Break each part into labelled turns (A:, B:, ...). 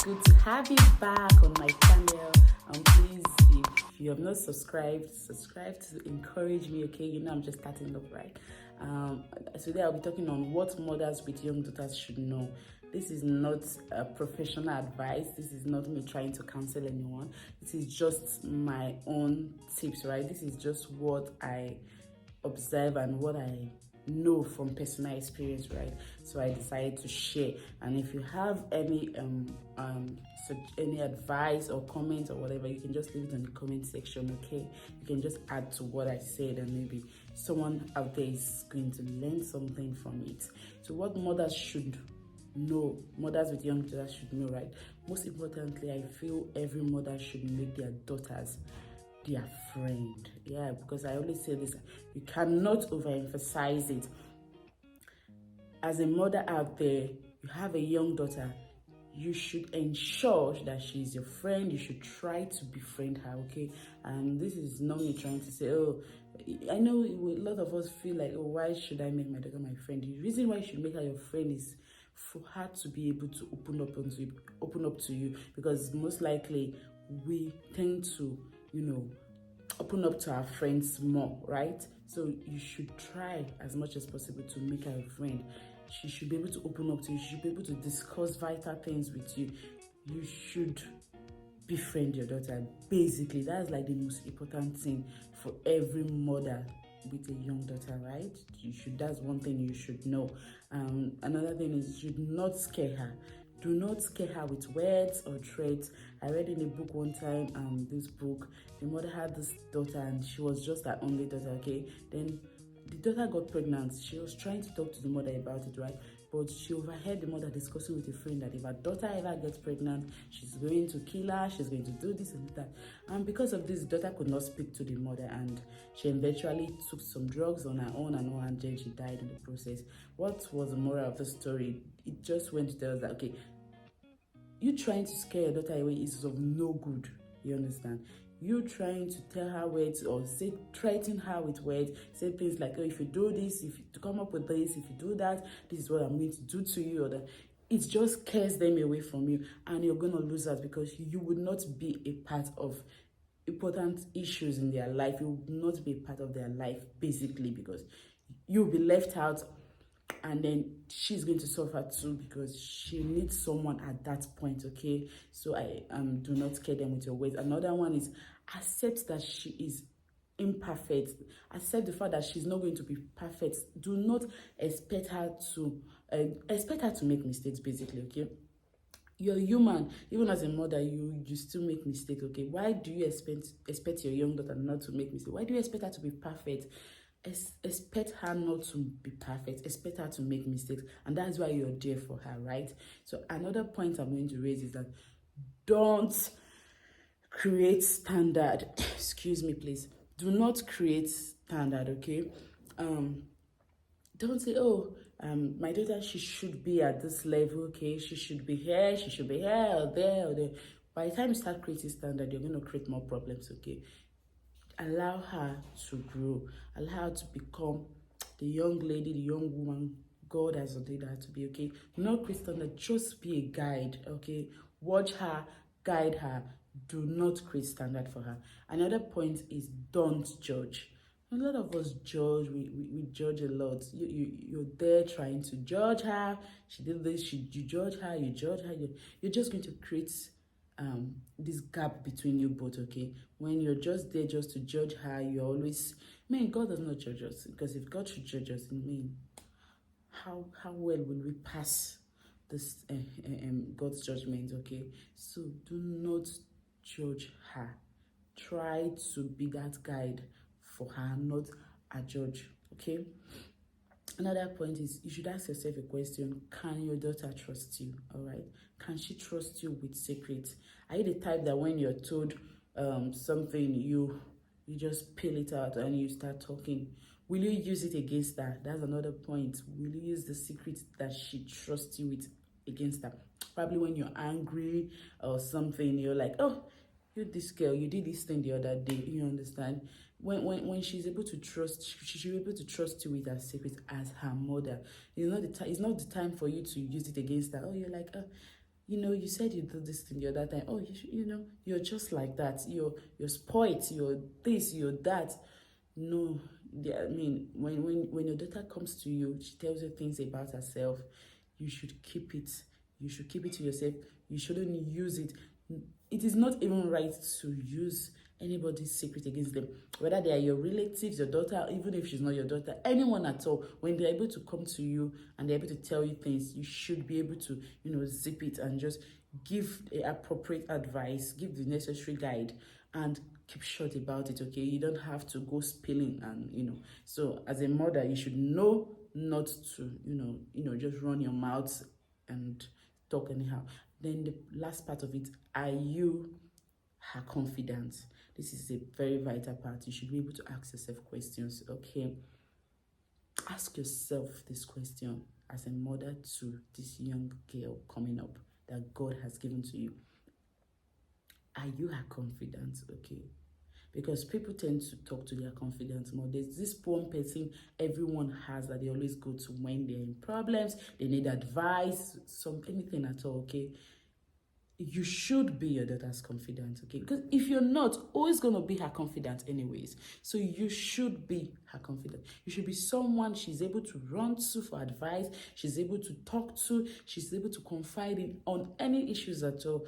A: good to have you back on my channel. Please, if you have not subscribed to encourage me, okay? You know I'm just starting up, right? Today I'll be talking on what mothers with young daughters should know. This is not professional advice. This is not me trying to counsel anyone. This is just my own tips, right? This is just what I observe and what I know from personal experience, right? So I decided to share. And if you have any advice or comments or whatever, you can just leave it in the comment section, okay? You can just add to what I said, and maybe someone out there is going to learn something from it. So what mothers should know, mothers with young daughters should know, right? Most importantly, I feel every mother should make their daughters their friend. Yeah, because I always say this, you cannot overemphasize it. As a mother out there, you have a young daughter, you should ensure that she's your friend. You should try to befriend her, okay? And this is not me trying to say, oh, I know a lot of us feel like, oh, why should I make my daughter my friend? The reason why you should make her your friend is for her to be able to open up to you, because most likely we tend to, open up to our friends more, right? So you should try as much as possible to make her a friend. She should be able to open up to you. She should be able to discuss vital things with you. You should befriend your daughter. Basically, that's like the most important thing for every mother with a young daughter, right? That's one thing you should know. Another thing is, you should not scare her. Do not scare her with words or threats. I read in a book one time, this book, the mother had this daughter and she was just her only daughter, okay? Then the daughter got pregnant. She was trying to talk to the mother about it, right? But she overheard the mother discussing with a friend that if her daughter ever gets pregnant, she's going to kill her, she's going to do this and that. And because of this, the daughter could not speak to the mother, and she eventually took some drugs on her own, and then she died in the process. What was the moral of the story? It just went to tell us that, okay, you trying to scare your daughter away is of no good. You understand? You trying to tell her words or threaten her with words, say things like, oh, if you do this, if you come up with this, if you do that, this is what I'm going to do to you, or that. It just scares them away from you, and you're going to lose that, because you would not be a part of important issues in their life. You would not be a part of their life, basically, because you'll be left out. And then she's going to suffer too, because she needs someone at that point, okay? So I do not scare them with your words. Another one is, accept that she is imperfect. Accept the fact that she's not going to be perfect. Do not expect her to make mistakes, basically, okay? You're human. Even as a mother, you still make mistakes, okay? Why do you expect your young daughter not to make mistakes? Why do you expect her to be perfect? Expect her not to be perfect. Expect her to make mistakes, and that's why you're there for her, right? So another point I'm going to raise is that don't create standard. Excuse me, please. Do not create standard, okay? Don't say, oh, my daughter, she should be at this level, okay? She should be here, or there, or there. By the time you start creating standard, you're going to create more problems, okay? Allow her to grow. Allow her to become the young lady, the young woman God has ordained her to be, okay? Not create standard, just be a guide, okay? Watch her, guide her. Do not create standard for her. Another point is, don't judge. A lot of us judge. We judge a lot. You're there trying to judge her. She did this. You judge her. You're just going to create this gap between you both, okay? When you're just there just to judge her, you're always, God does not judge us, because if God should judge us, how well will we pass this God's judgment, okay? So do not judge her. Try to be that guide for her, not a judge, okay? Another point is, you should ask yourself a question: can your daughter trust you? All right, can she trust you with secrets? Are you the type that when you're told something, you just peel it out and you start talking? Will you use it against her? That's another point. Will you use the secret that she trusts you with against her? Probably when you're angry or something, you're like, oh, you this girl, you did this thing the other day. You understand? When she's able to trust, she should be able to trust you with her secrets as her mother. It's not the time for you to use it against her. Oh, you're like, oh, you said you do this thing the other time. Oh, you're just like that. You're spoilt. You're this. You're that. No, I mean, when your daughter comes to you, she tells you things about herself. You should keep it. You should keep it to yourself. You shouldn't use it. It is not even right to use anybody's secret against them, whether they are your relatives, your daughter, even if she's not your daughter, anyone at all. When they're able to come to you and they're able to tell you things, you should be able to zip it and just give the appropriate advice, give the necessary guide, and keep short about it. Okay, you don't have to go spilling. And so as a mother, you should know not to just run your mouth and talk anyhow. Then the last part of it, are you her confidant? This is a very vital part. You should be able to ask yourself questions. Okay, ask yourself this question as a mother to this young girl coming up that God has given to you. Are you her confidant? Okay, because people tend to talk to their confidence more. There's this one person everyone has that they always go to when they're in problems, they need advice, anything at all. Okay, you should be your daughter's confidant. Okay, because if you're not, always going to be her confidant anyways. So you should be her confidant. You should be someone she's able to run to for advice, she's able to talk to, she's able to confide in on any issues at all.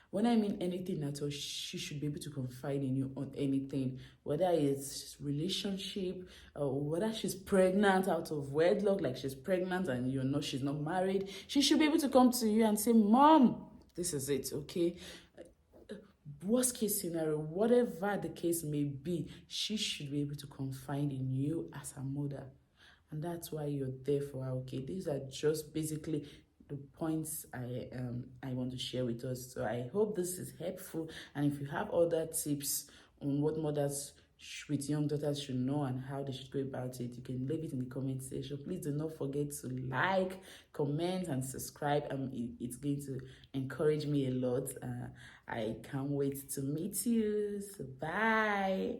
A: When I mean anything at all, she should be able to confide in you on anything, whether it's relationship or whether she's pregnant out of wedlock, like she's pregnant and she's not married. She should be able to come to you and say, Mom, this is it, okay? Worst case scenario, whatever the case may be, she should be able to confide in you as her mother. And that's why you're there for her, okay? These are just basically the points I want to share with us. So I hope this is helpful. And if you have other tips on what mothers with young daughters should know and how they should go about it, you can leave it in the comment section. Please do not forget to like, comment, and subscribe. It's going to encourage me a lot. I can't wait to meet you. So bye.